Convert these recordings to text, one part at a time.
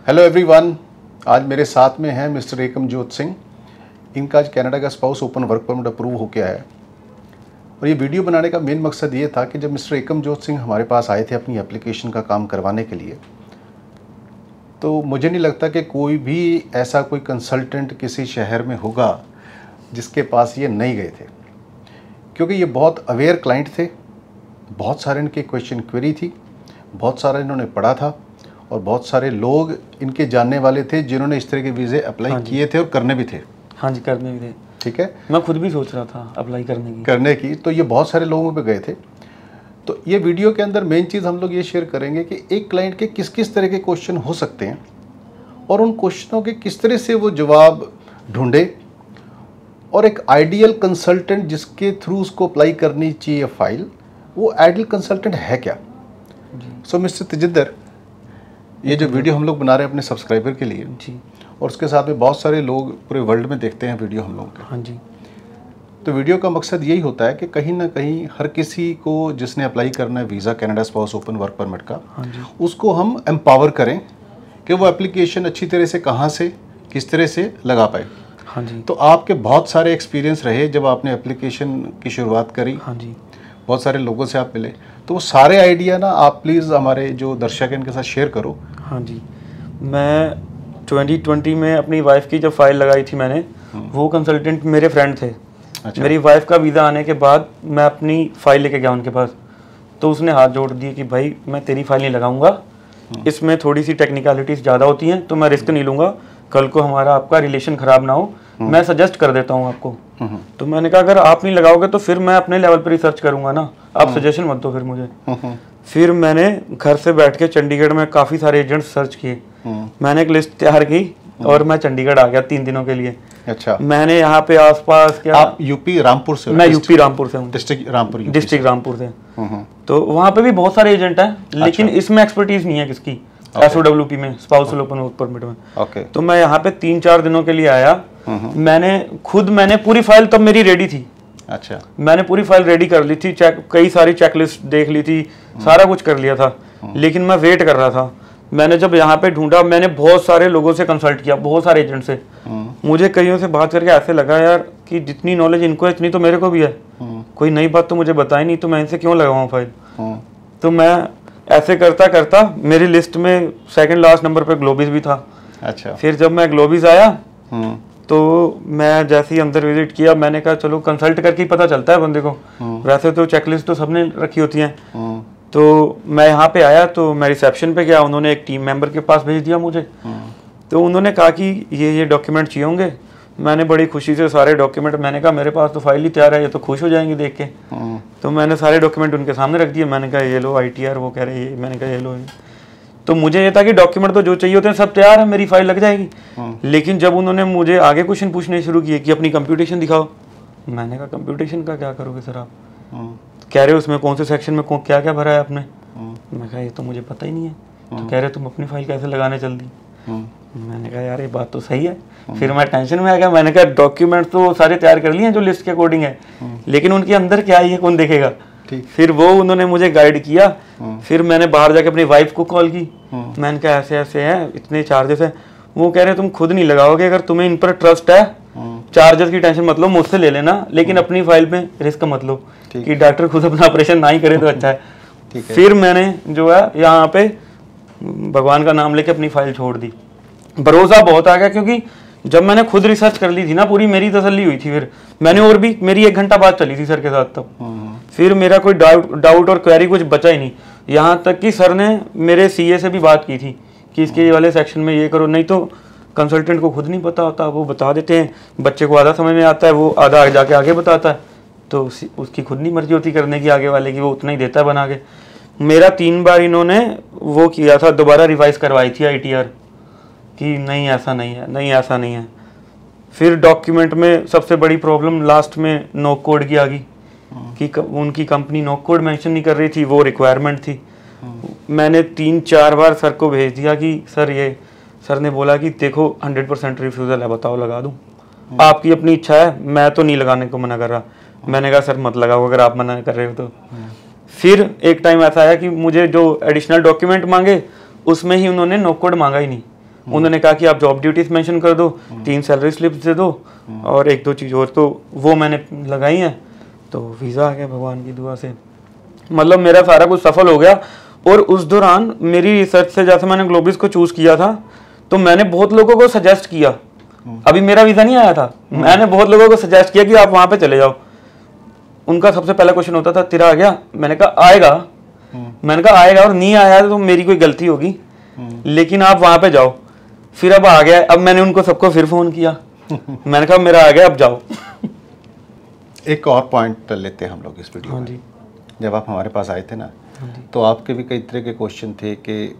Hello everyone, आज मेरे साथ में हैं मिस्टर एकमजोत सिंह। इनका आज कनाडा का spouse open work permit approve हो गया है और ये वीडियो बनाने का मेन मकसद ये था कि जब मिस्टर एकमजोत सिंह हमारे पास आए थे अपनी एप्लीकेशन का काम करवाने के लिए, तो मुझे नहीं लगता कि कोई भी ऐसा कोई कंसल्टेंट किसी शहर में होगा जिसके पास ये नहीं गए थे, क्योंकि ये बहुत अवेयर क्लाइंट थे। बहुत सारे इनके क्वेश्चन क्वेरी थी, बहुत सारा इन्होंने पढ़ा था और बहुत सारे लोग इनके जानने वाले थे जिन्होंने इस तरह के वीज़े अप्लाई किए थे और करने भी थे। हाँ जी, करने भी थे। ठीक है, मैं खुद भी सोच रहा था अप्लाई करने की। तो ये बहुत सारे लोगों पे गए थे। तो ये वीडियो के अंदर मेन चीज़ हम लोग ये शेयर करेंगे कि एक क्लाइंट के किस किस तरह के क्वेश्चन हो सकते हैं और उन क्वेश्चनों के किस तरह से वो जवाब ढूंढे और एक आइडियल कंसल्टेंट जिसके थ्रू उसको अप्लाई करनी चाहिए फाइल, वो आइडियल कंसल्टेंट है क्या। सो मिस्टर तजिंदर, ये जो वीडियो हम लोग बना रहे हैं अपने सब्सक्राइबर के लिए जी, और उसके साथ में बहुत सारे लोग पूरे वर्ल्ड में देखते हैं वीडियो हम लोगों के। हाँ जी। तो वीडियो का मकसद यही होता है कि कहीं ना कहीं हर किसी को जिसने अप्लाई करना है visa Canada spouse open work permit का, हाँ जी, उसको हम एम्पावर करें कि वो एप्लीकेशन अच्छी तरह से कहाँ से किस तरह से लगा पाए। हाँ जी। तो आपके बहुत सारे एक्सपीरियंस रहे जब आपने एप्लीकेशन की शुरुआत करी, हाँ जी, बहुत सारे लोगों से आप मिले, तो वो सारे आइडिया ना आप प्लीज़ हमारे जो दर्शक हैं इनके साथ शेयर करो। हाँ जी। मैं 2020 में अपनी वाइफ की जब फाइल लगाई थी मैंने, वो कंसल्टेंट मेरे फ्रेंड थे। अच्छा। मेरी वाइफ का वीज़ा आने के बाद मैं अपनी फ़ाइल लेके गया उनके पास, तो उसने हाथ जोड़ दिए कि भाई मैं तेरी फाइल नहीं लगाऊंगा, इसमें थोड़ी सी टेक्निकलिटीज़ ज़्यादा होती हैं, तो मैं रिस्क नहीं लूँगा, कल को हमारा आपका रिलेशन ख़राब ना हो, मैं सजेस्ट कर देता हूँ आपको। तो मैंने कहा अगर आप नहीं लगाओगे तो फिर मैं अपने लेवल पर रिसर्च करूँगा ना, आप सजेशन मत दो फिर मुझे। फिर मैंने घर से बैठ के चंडीगढ़ में काफ़ी सारे एजेंट्स सर्च किए, मैंने एक लिस्ट तैयार की और मैं चंडीगढ़ आ गया 3 दिनों के लिए। अच्छा। मैंने यहाँ पे आसपास क्या, आप यूपी रामपुर से? मैं यूपी रामपुर से हूँ, डिस्ट्रिक्ट रामपुर, डिस्ट्रिक्ट रामपुर से। तो वहाँ पे भी बहुत सारे एजेंट हैं, लेकिन इसमें एक्सपर्टीज नहीं है किसकी, SOWP में, स्पाउसल ओपन वर्क परमिट में। ओके। तो मैं यहाँ पे 3-4 दिनों के लिए आया। मैंने पूरी फाइल तब मेरी रेडी थी। अच्छा। मैंने पूरी फाइल रेडी कर ली थी, कई सारी चेकलिस्ट देख ली थी, सारा कुछ कर लिया था, लेकिन मैं वेट कर रहा था। मैंने जब यहाँ पे ढूंढा, मैंने बहुत सारे लोगों से कंसल्ट किया, बहुत सारे एजेंट से। मुझे कईयों से बात करके ऐसे लगा यार कि जितनी नॉलेज इनको है इतनी तो मेरे को भी है, कोई नई बात तो मुझे बताई नहीं, तो मैं इनसे क्यों लगाऊँ फाइल। तो मैं ऐसे करता करता मेरी लिस्ट में सेकंड लास्ट नंबर पे ग्लोबिस भी था। अच्छा। फिर जब मैं ग्लोबिस आया तो मैं जैसे ही अंदर विजिट किया, मैंने कहा चलो कंसल्ट करके ही पता चलता है बंदे को, वैसे तो चेकलिस्ट तो सबने रखी होती हैं। तो मैं यहाँ पे आया तो मैं रिसेप्शन पे गया, उन्होंने एक टीम मेंबर के पास भेज दिया मुझे। तो उन्होंने कहा कि ये डॉक्यूमेंट चाहिए होंगे। मैंने बड़ी खुशी से सारे डॉक्यूमेंट, मैंने कहा मेरे पास तो फाइल ही तैयार है, ये तो खुश हो जाएंगे देख के। तो मैंने सारे डॉक्यूमेंट उनके सामने रख दिए, मैंने कहा ये लो ITR, वो कह रहे ये, मैंने कहा ये लो ये। तो मुझे ये था कि डॉक्यूमेंट तो जो चाहिए होते हैं सब तैयार है, मेरी फाइल लग जाएगी। लेकिन जब उन्होंने मुझे आगे क्वेश्चन पूछने शुरू किए कि अपनी कंप्यूटेशन दिखाओ, मैंने कहा कंप्यूटेशन का क्या करोगे सर आप? कह रहे उसमें कौन से सेक्शन में क्या क्या भरा है आपने? मैं कहा ये तो मुझे पता ही नहीं है। तो कह रहे तुम अपनी फाइल कैसे लगाने चल दी? मैंने कहा यार ये बात तो सही है। फिर मैं टेंशन में आ गया, मैंने कहा डॉक्यूमेंट तो सारे तैयार कर लिए हैं जो लिस्ट के अकॉर्डिंग है, लेकिन उनके अंदर क्या है ये कौन देखेगा। फिर वो उन्होंने मुझे गाइड किया। फिर मैंने बाहर जाके अपनी वाइफ को कॉल की, मैंने कहा ऐसे ऐसे है, इतने चार्जेस है। वो कह रहे तुम खुद नहीं लगाओगे, अगर तुम्हें इन पर ट्रस्ट है, चार्जेस की टेंशन मत लो, मुझसे ले लेना, लेकिन अपनी फाइल पे रिस्क मत लो कि डॉक्टर खुद अपना ऑपरेशन ना ही करे तो अच्छा है। फिर मैंने जो है यहाँ पे भगवान का नाम लेके अपनी फाइल छोड़ दी। भरोसा बहुत आ गया, क्योंकि जब मैंने खुद रिसर्च कर ली थी ना, पूरी मेरी तसल्ली हुई थी। फिर मैंने और भी, मेरी 1 घंटा बात चली थी सर के साथ तब। फिर मेरा कोई डाउट और क्वेरी कुछ बचा ही नहीं। यहाँ तक कि सर ने मेरे CA से भी बात की थी कि इसके वाले सेक्शन में ये करो, नहीं तो कंसल्टेंट को खुद नहीं पता होता, वो बता देते हैं, बच्चे को आधा समझ में आता है, वो आधा जाके आगे बताता है, तो उसकी खुद नहीं मर्जी होती करने की आगे वाले की, वो उतना ही देता है बना के। मेरा 3 बार इन्होंने वो किया था, दोबारा रिवाइज करवाई थी ITR कि नहीं ऐसा नहीं है, नहीं ऐसा नहीं है। फिर डॉक्यूमेंट में सबसे बड़ी प्रॉब्लम लास्ट में नो कोड की आ गई कि उनकी कंपनी नो कोड मेंशन नहीं कर रही थी, वो रिक्वायरमेंट थी। मैंने 3-4 बार सर को भेज दिया कि सर ये, सर ने बोला कि देखो 100% रिफ्यूज़ल है, बताओ लगा दूं, आपकी अपनी इच्छा है, मैं तो नहीं लगाने को मना कर रहा। मैंने कहा सर मत लगाओ अगर आप मना कर रहे हो तो। फिर एक टाइम ऐसा आया कि मुझे जो एडिशनल डॉक्यूमेंट मांगे उसमें ही उन्होंने नो कोड मांगा ही नहीं, उन्होंने कहा कि आप जॉब ड्यूटीज मेंशन कर दो, 3 सैलरी स्लिप्स दे दो और 1-2 चीज़ और, तो वो मैंने लगाई हैं, तो वीज़ा आ गया भगवान की दुआ से। मतलब मेरा सारा कुछ सफल हो गया। और उस दौरान मेरी रिसर्च से, जैसे मैंने ग्लोबिस को चूज़ किया था, तो मैंने बहुत लोगों को सजेस्ट किया, अभी मेरा वीज़ा नहीं आया था, मैंने बहुत लोगों को सजेस्ट किया कि आप वहाँ पे चले जाओ। उनका सबसे पहला क्वेश्चन होता था तेरा आ गया? मैंने कहा आएगा, मैंने कहा आएगा, और नहीं आया तो मेरी कोई गलती होगी, लेकिन आप वहाँ पे जाओ। फिर अब आ गया, अब मैंने उनको सबको फिर फ़ोन किया, मैंने कहा मेरा आ गया, अब जाओ। एक और पॉइंट लेते हैं हम लोग इस वीडियो हाँ में। जी। जब आप हमारे पास आए थे ना, तो आपके भी कई तरह के क्वेश्चन थे कि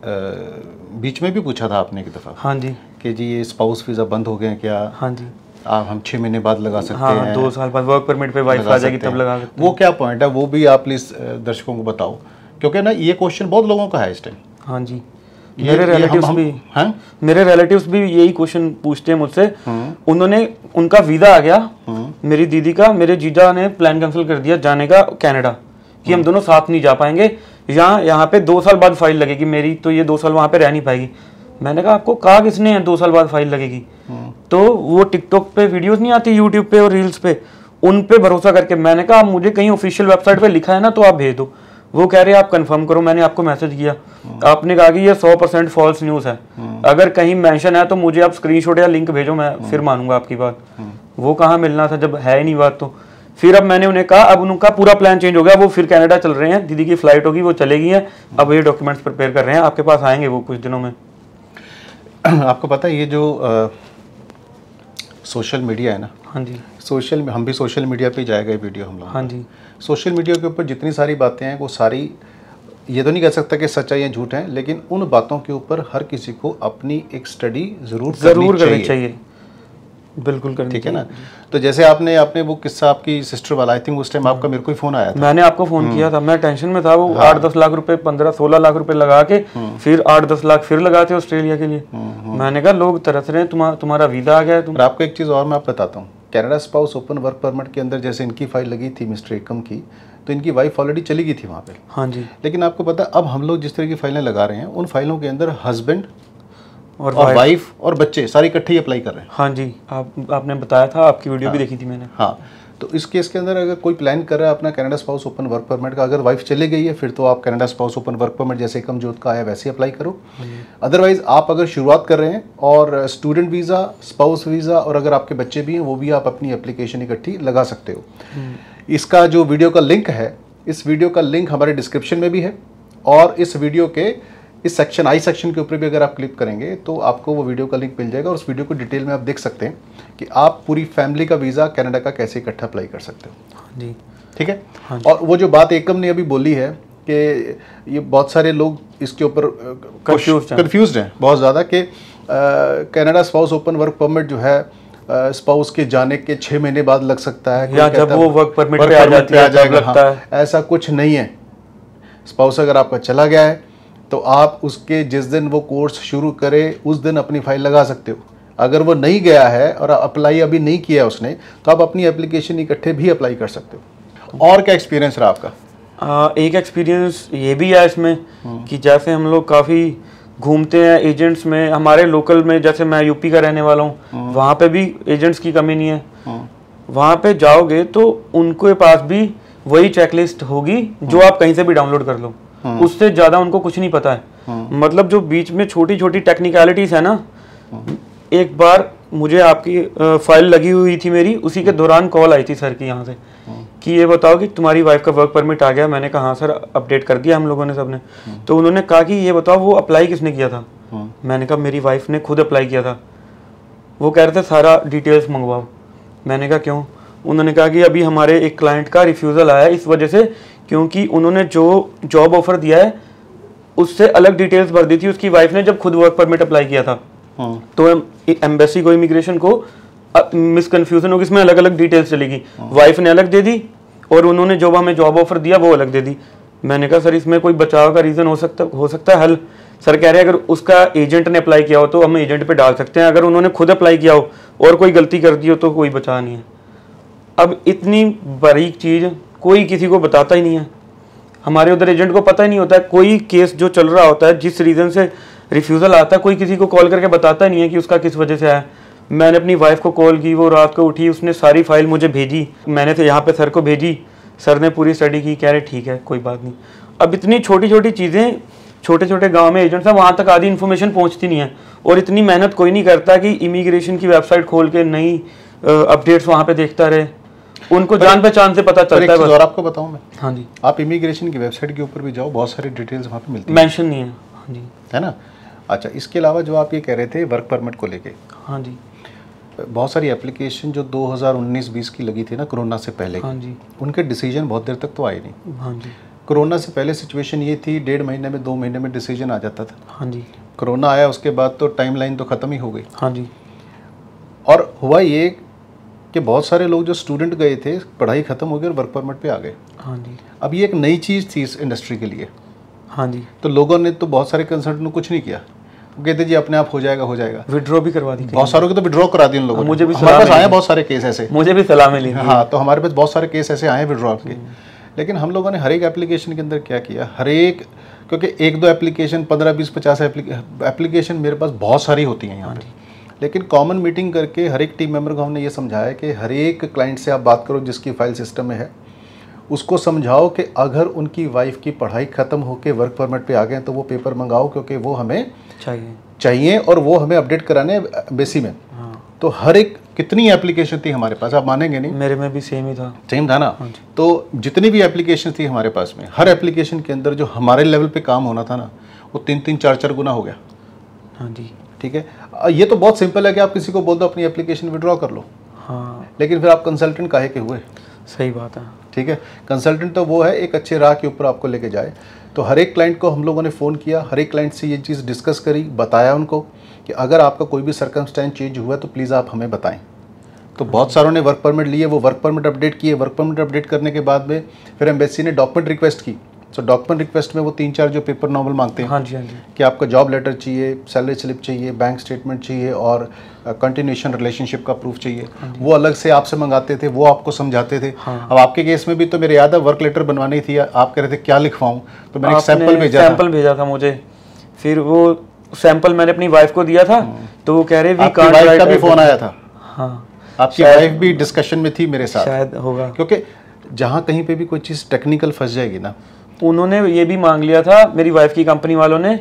बीच में भी पूछा था आपने एक दफ़ा। हाँ जी। कि जी ये स्पाउस वीज़ा बंद हो गए हैं क्या? हाँ जी। हम 6 महीने बाद लगा सकते हाँ, हैं, 2 साल बाद वर्क परमिट पे वाइफ आ जाएगी तब लगा सकते हैं। वो क्या पॉइंट है, वो भी आप प्लीज़ दर्शकों को बताओ, क्योंकि ना ये क्वेश्चन बहुत लोगों का है इस टाइम। हाँ जी। मेरे रिलेटिव्स भी, हैं? मेरे रिलेटिव्स भी यही क्वेश्चन पूछते हैं मुझसे। उन्होंने, उनका वीज़ा आ गया, मेरी दीदी का, मेरे जीजा ने प्लान कैंसिल कर दिया जाने का कनाडा, कि हम दोनों साथ नहीं जा पाएंगे, यहाँ पे 2 साल बाद फाइल लगेगी मेरी, तो ये 2 साल वहाँ पे रह नहीं पाएगी। मैंने कहा आपको कहा किसने है 2 साल बाद फाइल लगेगी? तो वो टिकटॉक पे वीडियोस नहीं आती, यूट्यूब पे और रील्स पे, उन पे भरोसा करके मैंने कहा आप मुझे कहीं ऑफिशियल वेबसाइट पे लिखा है ना तो आप भेज दो। वो कह रहे हैं आप कंफर्म करो, मैंने आपको मैसेज किया, आपने कहा कि ये 100% फॉल्स न्यूज़ है, अगर कहीं मेंशन है तो मुझे आप स्क्रीनशॉट या लिंक भेजो, मैं फिर मानूंगा आपकी बात। वो कहाँ मिलना था जब है ही नहीं बात। तो फिर अब मैंने उन्हें कहा, अब उनका पूरा प्लान चेंज हो गया, वो फिर कनाडा चल रहे हैं, दीदी की फ्लाइट होगी, वो चलेगी हैं, अब ये डॉक्यूमेंट्स प्रिपेयर कर रहे हैं, आपके पास आएंगे वो कुछ दिनों में। आपको पता है ये जो सोशल मीडिया है ना, हाँ जी, हम भी सोशल मीडिया पे जाएगा ये वीडियो हम लोग। हाँ जी। सोशल मीडिया के ऊपर जितनी सारी बातें हैं वो सारी, ये तो नहीं कह सकता कि सच्चाई या झूठ है, लेकिन उन बातों के ऊपर हर किसी को अपनी एक स्टडी ज़रूर करनी चाहिए। बिल्कुल करनी, ठीक है ना। तो जैसे आपने वो किस्सा आपकी सिस्टर वाला, आई थिंक उस टाइम आपका मेरे को ही फ़ोन आया था, मैंने आपको फ़ोन किया था, मैं टेंशन में था। वो 8-10 लाख रुपए, 15-16 लाख रुपए लगा के फिर 8-10 लाख फिर लगाते ऑस्ट्रेलिया के लिए। मैंने कहा लोग तरस रहे हैं, तुम्हारा वीज़ा आ गया है। और आपको एक चीज़ और मैं आप बताता हूँ, Canada spouse open work permit के अंदर जैसे इनकी फाइल लगी थी मिस्टर एकम की, तो इनकी वाइफ ऑलरेडी चली गई थी वहाँ पे। हाँ जी। लेकिन आपको पता है अब हम लोग जिस तरह की फाइलें लगा रहे हैं, उन फाइलों के अंदर हस्बैंड और वाइफ और बच्चे सारे इकट्ठे ही अप्लाई कर रहे हैं। हाँ जी, आपने बताया था, आपकी वीडियो भी देखी थी मैंने। हाँ, तो इस केस के अंदर अगर कोई प्लान कर रहा है अपना Canada spouse open work permit का, अगर वाइफ चले गई है फिर तो आप Canada spouse open work permit जैसे एकम जोत का आया वैसे अप्लाई करो। अदरवाइज आप अगर शुरुआत कर रहे हैं और स्टूडेंट वीज़ा, स्पाउस वीज़ा और अगर आपके बच्चे भी हैं वो भी आप अपनी एप्लीकेशन इकट्ठी लगा सकते हो। इसका जो वीडियो का लिंक है, इस वीडियो का लिंक हमारे डिस्क्रिप्शन में भी है, और इस वीडियो के इस सेक्शन आई सेक्शन के ऊपर भी अगर आप क्लिक करेंगे तो आपको वो वीडियो का लिंक मिल जाएगा, और उस वीडियो को डिटेल में आप देख सकते हैं कि आप पूरी फैमिली का वीज़ा कनाडा का कैसे इकट्ठा अप्लाई कर सकते हो। हाँ जी, ठीक है। हाँ। और वो जो बात एकम ने अभी बोली है कि ये बहुत सारे लोग इसके ऊपर कंफ्यूज्ड हैं बहुत ज़्यादा कि Canada spouse open work permit जो है स्पाउस के जाने के 6 महीने बाद लग सकता है, या जब वो वर्क परमिट पे आ जाती है तब लगता है। ऐसा कुछ नहीं है। स्पाउस अगर आपका चला गया है तो आप उसके जिस दिन वो कोर्स शुरू करे उस दिन अपनी फाइल लगा सकते हो। अगर वो नहीं गया है और अप्लाई अभी नहीं किया उसने, तो आप अपनी एप्लीकेशन इकट्ठे भी अप्लाई कर सकते हो। और क्या एक्सपीरियंस रहा आपका? एक एक्सपीरियंस ये भी है इसमें कि जैसे हम लोग काफ़ी घूमते हैं एजेंट्स में, हमारे लोकल में, जैसे मैं यूपी का रहने वाला हूँ, वहाँ पे भी एजेंट्स की कमी नहीं है। वहाँ पे जाओगे तो उनके पास भी वही चेकलिस्ट होगी जो आप कहीं से भी डाउनलोड कर लो, उससे ज़्यादा उनको कुछ नहीं पता है। मतलब जो बीच में छोटी छोटी टेक्निकलिटीज़ है ना, एक बार मुझे आपकी फाइल लगी हुई थी मेरी, उसी के दौरान कॉल आई थी सर की यहाँ से कि ये बताओ कि तुम्हारी वाइफ का वर्क परमिट आ गया। मैंने कहा हाँ सर, अपडेट कर दिया हम लोगों ने सबने। तो उन्होंने कहा कि ये बताओ वो अप्लाई किसने किया था? मैंने कहा मेरी वाइफ ने खुद अप्लाई किया था। वो कह रहे थे सारा डिटेल्स मंगवाओ। मैंने कहा क्यों? उन्होंने कहा कि अभी हमारे एक क्लाइंट का रिफ्यूज़ल आया इस वजह से, क्योंकि उन्होंने जो जॉब ऑफर दिया है उससे अलग डिटेल्स भर दी थी उसकी वाइफ ने जब खुद वर्क परमिट अप्लाई किया था। तो एम्बेसी को, इमिग्रेशन को मिसकन्फ्यूजन होगी, इसमें अलग अलग डिटेल्स चलेगी। वाइफ ने अलग दे दी और उन्होंने जो हमें जॉब ऑफर दिया वो अलग दे दी। मैंने कहा सर इसमें कोई बचाव का रीज़न हो सकता है हल? सर कह रहे हैं अगर उसका एजेंट ने अप्लाई किया हो तो हम एजेंट पे डाल सकते हैं, अगर उन्होंने खुद अप्लाई किया हो और कोई गलती कर दी हो तो कोई बचाव नहीं है। अब इतनी बारीक चीज़ कोई किसी को बताता ही नहीं है। हमारे उधर एजेंट को पता ही नहीं होता है। कोई केस जो चल रहा होता है, जिस रीज़न से रिफ्यूज़ल आता है, कोई किसी को कॉल करके बताता नहीं है कि उसका किस वजह से आया। मैंने अपनी वाइफ को कॉल की, वो रात को उठी, उसने सारी फाइल मुझे भेजी, मैंने तो यहाँ पे सर को भेजी, सर ने पूरी स्टडी की, कह रहे ठीक है कोई बात नहीं। अब इतनी छोटी छोटी चीज़ें, छोटे छोटे गांव में एजेंट्स हैं, वहाँ तक आधी इन्फॉर्मेशन पहुँचती नहीं है, और इतनी मेहनत कोई नहीं करता कि इमिग्रेशन की वेबसाइट खोल के नई अपडेट्स वहाँ पे देखता रहे, उनको जान पहचान से पता चलता है। और आपको बताऊँ मैं, हाँ जी, आप इमिग्रेशन की वेबसाइट के ऊपर भी जाओ, बहुत सारी डिटेल्स वहाँ पे मिलती है, मेंशन नहीं है। हाँ जी, है ना। अच्छा, इसके अलावा जो आप ये कह रहे थे वर्क परमिट को लेके, हाँ जी, बहुत सारी एप्लीकेशन जो 2019-20 की लगी थी ना कोरोना से पहले, हाँ जी, उनके डिसीजन बहुत देर तक तो आए नहीं। हाँ जी, कोरोना से पहले सिचुएशन ये थी 1.5 महीने में 2 महीने में डिसीजन आ जाता था। हाँ जी, कोरोना आया उसके बाद तो टाइमलाइन तो ख़त्म ही हो गई। हाँ जी, और हुआ ये कि बहुत सारे लोग जो स्टूडेंट गए थे, पढ़ाई ख़त्म हो गई और वर्क परमिट पे आ गए। हाँ जी, अब ये एक नई चीज़ थी इस इंडस्ट्री के लिए, हाँ जी, तो लोगों ने तो बहुत सारे कंसल्टेंट ने कुछ नहीं किया, वो कहते जी अपने आप हो जाएगा हो जाएगा। विड्रॉ भी करवा दी, बहुत सारों के तो विड्रॉ करा दिए उन लोगों ने। मुझे भी हमारे पास आए बहुत सारे केस ऐसे, मुझे भी सलाह मिली। हाँ, तो हमारे पास बहुत सारे केस ऐसे आए विड्रॉ के। लेकिन हम लोगों ने हर एक एप्लीकेशन के अंदर क्या किया, हर एक, क्योंकि 1-2 एप्लीकेशन 15-20-50 एप्लीकेशन मेरे पास बहुत सारी होती हैं यहाँ पे, लेकिन कॉमन मीटिंग करके हर एक टीम मेंबर को हमने ये समझाया कि हर एक क्लाइंट से आप बात करो जिसकी फाइल सिस्टम में है, उसको समझाओ कि अगर उनकी वाइफ की पढ़ाई ख़त्म होकर वर्क परमिट पे आ गए तो वो पेपर मंगाओ, क्योंकि वो हमें चाहिए और वो हमें अपडेट कराने बेसी में। हाँ। तो हर एक, कितनी एप्लीकेशन थी हमारे पास, आप मानेंगे नहीं, मेरे में भी सेम ही था। सेम था ना। तो जितनी भी एप्लीकेशन थी हमारे पास में, हर एप्लीकेशन के अंदर जो हमारे लेवल पे काम होना था ना, वो 3-3, 4-4 गुना हो गया। हाँ जी, ठीक है, ये तो बहुत सिंपल है कि आप किसी को बोल दो अपनी एप्लीकेशन विड्रॉ कर लो। हाँ, लेकिन फिर आप कंसल्टेंट काहे के हुए? सही बात है। ठीक है, कंसल्टेंट तो वो है एक अच्छे राह के ऊपर आपको लेके जाए। तो हर एक क्लाइंट को हम लोगों ने फ़ोन किया, हर एक क्लाइंट से ये चीज़ डिस्कस करी, बताया उनको कि अगर आपका कोई भी सर्कमस्टेंस चेंज हुआ तो प्लीज़ आप हमें बताएं। तो बहुत सारों ने वर्क परमिट लिए, वो वर्क परमिट अपडेट किए। वर्क परमिट अपडेट करने के बाद में फिर एम्बेसी ने डॉक्यूमेंट रिक्वेस्ट की। सो डॉक्यूमेंट रिक्वेस्ट में वो 3-4 जो पेपर नॉर्मल मांगते हैं, हाँ जी, हाँ जी, कि आपका जॉब लेटर चाहिए, सैलरी स्लिप चाहिए, बैंक स्टेटमेंट चाहिए और कंटिन्यूशन रिलेशनशिप का प्रूफ चाहिए, वो अलग से आपसे मंगाते थे, वो आपको समझाते थे। अब आपके केस में भी तो मेरे याद है वर्क लेटर बनवानी थी, आप कह रहे थे क्या लिखवाऊँ, तो मैंने एक सैंपल भेजा था मुझे। फिर वो सैंपल मैंने अपनी वाइफ को दिया था, तो वो कह रहे आपकी वाइफ का भी फ़ोन आया था? हाँ, आपकी वाइफ भी डिस्कशन में थी मेरे साथ, शायद होगा, क्योंकि जहाँ कहीं पे भी कोई चीज़ टेक्निकल फंस जाएगी ना, उन्होंने ये भी मांग लिया था मेरी वाइफ की कंपनी वालों ने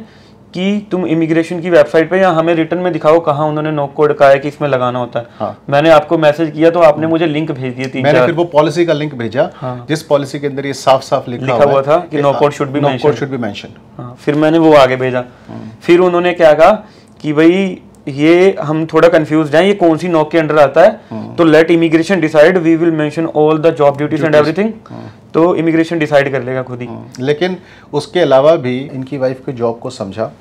कि तुम इमिग्रेशन की वेबसाइट पे या हमें रिटर्न में दिखाओ कहाँ उन्होंने नो कोड कहा है कि इसमें लगाना होता है। हाँ। मैंने आपको मैसेज किया तो आपने मुझे लिंक भेज दिए 3-4। मैंने फिर वो पॉलिसी का लिंक भेजा। हाँ। जिस पॉलिसी के अंदर ये साफ साफ लिखा हुआ था कि no code should be mention. हाँ, फिर मैंने वो आगे भेजा। फिर उन्होंने क्या कहा कि भाई ये हम थोड़ा कंफ्यूज हैं, ये कौन सी नॉक के अंडर आता है, तो let immigration decide, we will mention all the job duties and everything. तो इमिग्रेशन डिसाइड कर लेगा खुद ही। लेकिन उसके अलावा भी इनकी वाइफ के जॉब को समझा,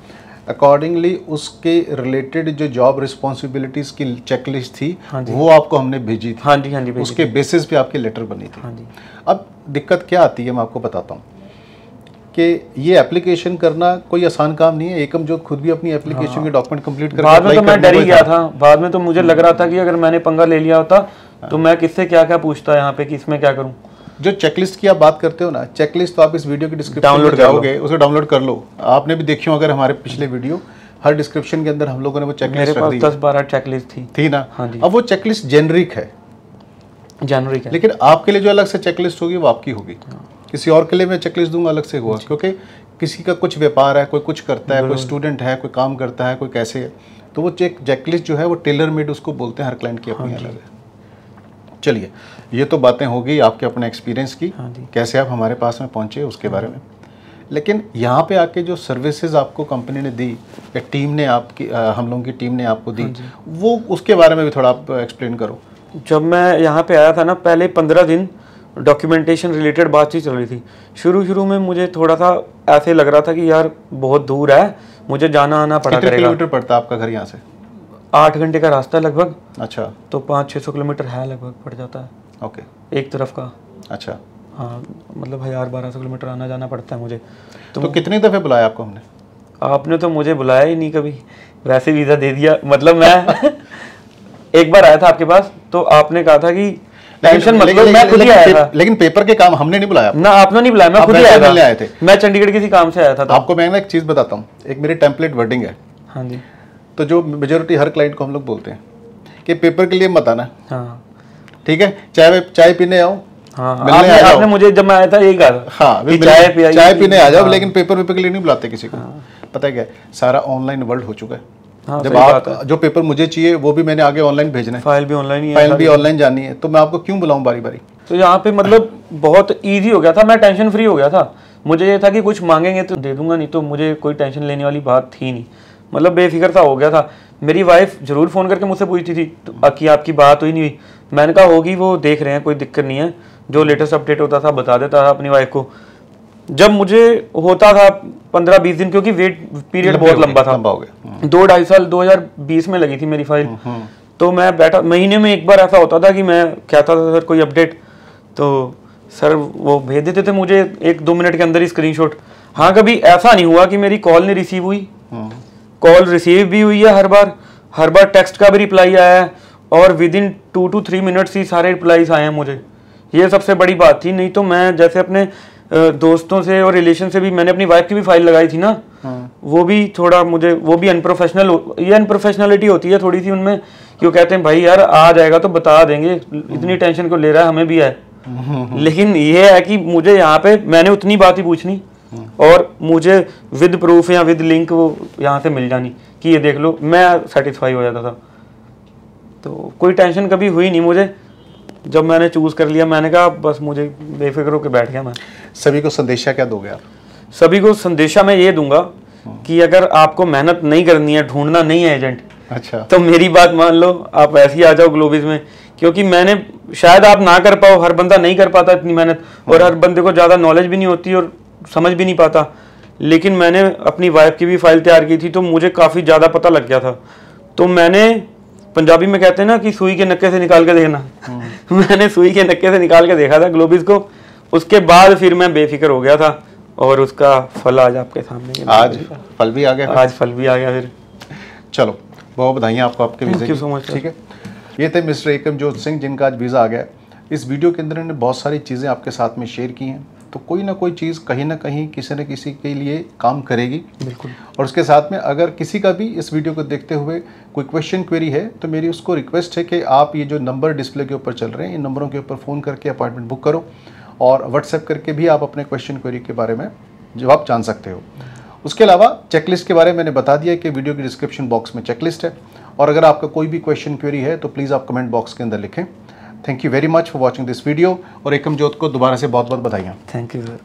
अकॉर्डिंगली उसके रिलेटेड जो जॉब रिस्पॉन्सिबिलिटीज की चेकलिस्ट थी, वो आपको हमने भेजी थी। हाँ जी, हाँ जी, उसके बेसिस पे आपकी लेटर बनी थी। हाँ जी। अब दिक्कत क्या आती है, मैं आपको बताता हूँ कि ये एप्लीकेशन करना कोई आसान काम नहीं है। एकम जो खुद भी अपनी एप्लीकेशन के डॉक्यूमेंट कंप्लीट करके बाद में तो मैं डर ही गया था। बाद में तो मुझे लग रहा था कि अगर मैंने पंगा ले लिया होता तो मैं किससे क्या क्या पूछता यहाँ पे कि इसमें क्या करूँ। जो चेकलिस्ट की आप बात करते हो ना, चेकलिस्ट तो आप इस वीडियो की डिस्क्रिप्शन में जाओगे, उसे डाउनलोड कर लो। आपने भी देखी हो अगर हमारे पिछले वीडियो, हर डिस्क्रिप्शन के अंदर हम लोगों ने वो चेकलिस्ट रख दी। 10-12 चेकलिस्ट थी ना। हाँ जी। अब वो चेकलिस्ट जेनरिक है, लेकिन आपके लिए जो अलग से चेकलिस्ट होगी वो आपकी होगी। किसी और के लिए मैं चेकलिस्ट दूंगा अलग से होगा, क्योंकि किसी का कुछ व्यापार है, कोई कुछ करता है, कोई स्टूडेंट है, कोई काम करता है, कोई कैसे है, तो वो चेकलिस्ट जो है वो टेलर मेड उसको बोलते हैं। हर क्लाइंट की अपनी अलग है। चलिए, ये तो बातें हो गई आपके अपने एक्सपीरियंस की, कैसे आप हमारे पास में पहुंचे उसके बारे में। लेकिन यहाँ पे आके जो सर्विसेज आपको कंपनी ने दी या टीम ने आपकी, हम लोगों की टीम ने आपको दी, वो उसके बारे में भी थोड़ा आप एक्सप्लेन करो। जब मैं यहाँ पे आया था ना, पहले 15 दिन डॉक्यूमेंटेशन रिलेटेड बातचीत चल रही थी। शुरू में मुझे थोड़ा सा ऐसे लग रहा था कि यार बहुत दूर है, मुझे जाना आना पड़ा करेगा। कितने किलोमीटर पड़ता है आपका घर यहाँ से? 8 घंटे का रास्ता लगभग। अच्छा। तो 500-600 किलोमीटर है लगभग पड़ जाता है। ओके। एक तरफ का। अच्छा। हाँ, मतलब 1000-1200 किलोमीटर आना जाना पड़ता है मुझे। तो कितनी दफ़े बुलाया आपको हमने? आपने तो मुझे बुलाया ही नहीं कभी, वैसे वीज़ा दे दिया। मतलब मैं एक बार आया था आपके पास, तो आपने कहा था कि टेंशन मतलब मैं खुद ही आया था। लेकिन पेपर के काम हमने नहीं बुलाया ना, आपने नहीं बुलाया, मैं खुद ही आया था। आए थे, मैं चंडीगढ़ किसी काम से आया था। आपको मैं ना एक चीज बताता हूँ, एक मेरी टेम्पलेट वर्डिंग है। हाँ जी। तो जो मेजोरिटी हर क्लाइंट को हम लोग बोलते हैं कि पेपर के लिए मत आना। हाँ ठीक है, चाय पीने आओ। हाँ, आपने मुझे जब मैं आया था यही कहा। हाँ, चाय पीने आ जाओ, लेकिन पेपर के लिए नहीं बुलाते किसी को। पता है क्या, सारा ऑनलाइन वर्ल्ड हो चुका है। हाँ, जब आप जो पेपर मुझे चाहिए वो भी मैंने आगे ऑनलाइन भेजना है, फाइल भी ऑनलाइन ही है, फाइल भी ऑनलाइन जानी है, तो मैं आपको क्यों बुलाऊं बारी बारी। तो यहाँ पे मतलब बहुत इजी हो गया था, मैं टेंशन फ्री हो गया था। मुझे ये था कि कुछ मांगेंगे तो दे दूंगा, नहीं तो मुझे कोई टेंशन लेने वाली बात थी नहीं। मतलब बेफिक्र सा हो गया था। मेरी वाइफ जरूर फ़ोन करके मुझसे पूछती थी तो कि आपकी बात हुई नहीं हुई। मैंने कहा होगी, वो देख रहे हैं, कोई दिक्कत नहीं है। जो लेटेस्ट अपडेट होता था बता देता था अपनी वाइफ को। जब मुझे होता था 15-20 दिन, क्योंकि वेट पीरियड बहुत लंबा था, 2-2.5 साल 2020 में लगी थी मेरी फाइल। तो मैं बैठा, महीने में एक बार ऐसा होता था कि मैं कहता था सर कोई अपडेट, तो सर वो भेज देते थे मुझे 1-2 मिनट के अंदर ही स्क्रीनशॉट। हाँ, कभी ऐसा नहीं हुआ कि मेरी कॉल नहीं रिसीव हुई। कॉल रिसीव भी हुई है हर बार टेक्स्ट का भी रिप्लाई आया है, और विद इन 2 to 3 मिनट्स ही सारे रिप्लाईज आए हैं मुझे। ये सबसे बड़ी बात थी। नहीं तो मैं जैसे अपने दोस्तों से और रिलेशन से भी, मैंने अपनी वाइफ की भी फाइल लगाई थी ना, वो भी थोड़ा मुझे, वो भी अनप्रोफेशनल, ये अनप्रोफेशनलिटी होती है थोड़ी सी उनमें, कि वो कहते हैं भाई यार आ जाएगा तो बता देंगे, इतनी टेंशन को ले रहा है, हमें भी है। लेकिन ये है कि मुझे यहाँ पे मैंने उतनी बात ही पूछनी, और मुझे विद प्रूफ या विद लिंक वो यहाँ से मिल जानी कि ये देख लो, मैं सेटिस्फाई हो जाता था। तो कोई टेंशन कभी हुई नहीं मुझे। जब मैंने चूज कर लिया, मैंने कहा बस मुझे बेफिक्र होकर बैठ गया मैं। सभी को संदेशा क्या दोगे आप? सभी को संदेशा मैं ये दूंगा कि अगर आपको मेहनत नहीं करनी है, ढूंढना नहीं है एजेंट, अच्छा, तो मेरी बात मान लो, आप ऐसे ही आ जाओ ग्लोबिस में। क्योंकि मैंने, शायद आप ना कर पाओ, हर बंदा नहीं कर पाता इतनी मेहनत, और हर बंदे को ज़्यादा नॉलेज भी नहीं होती और समझ भी नहीं पाता। लेकिन मैंने अपनी वाइफ की भी फाइल तैयार की थी, तो मुझे काफ़ी ज़्यादा पता लग गया था। तो मैंने, पंजाबी में कहते हैं ना कि सुई के नक्के से निकाल के देखना, मैंने सुई के नक्के से निकाल के देखा था ग्लोबिस को। उसके बाद फिर मैं बेफिक्र हो गया था, और उसका फल आज आपके सामने। आज फल भी आ गया। आज फल भी आ गया फिर। चलो, बहुत बधाइयाँ आपको आपके वीज़े की। So much. ठीक है, ये थे मिस्टर एकमजोत सिंह, जिनका आज वीज़ा आ गया। इस वीडियो के अंदर इन्होंने बहुत सारी चीज़ें आपके साथ में शेयर की हैं, तो कोई ना कोई चीज़ कहीं ना कहीं किसी न किसी के लिए काम करेगी। बिल्कुल। और उसके साथ में अगर किसी का भी इस वीडियो को देखते हुए कोई क्वेश्चन क्वेरी है, तो मेरी उसको रिक्वेस्ट है कि आप ये जो नंबर डिस्प्ले के ऊपर चल रहे हैं, इन नंबरों के ऊपर फ़ोन करके अपॉइंटमेंट बुक करो, और व्हाट्सएप करके भी आप अपने क्वेश्चन क्वेरी के बारे में जवाब जान सकते हो। उसके अलावा चेकलिस्ट के बारे में मैंने बता दिया कि वीडियो के डिस्क्रिप्शन बॉक्स में चेकलिस्ट है, और अगर आपका कोई भी क्वेश्चन क्वेरी है तो प्लीज़ आप कमेंट बॉक्स के अंदर लिखें। Thank you very much for watching this video, और एकमजोत को दोबारा से बहुत बहुत बधाइयाँ। Thank you sir.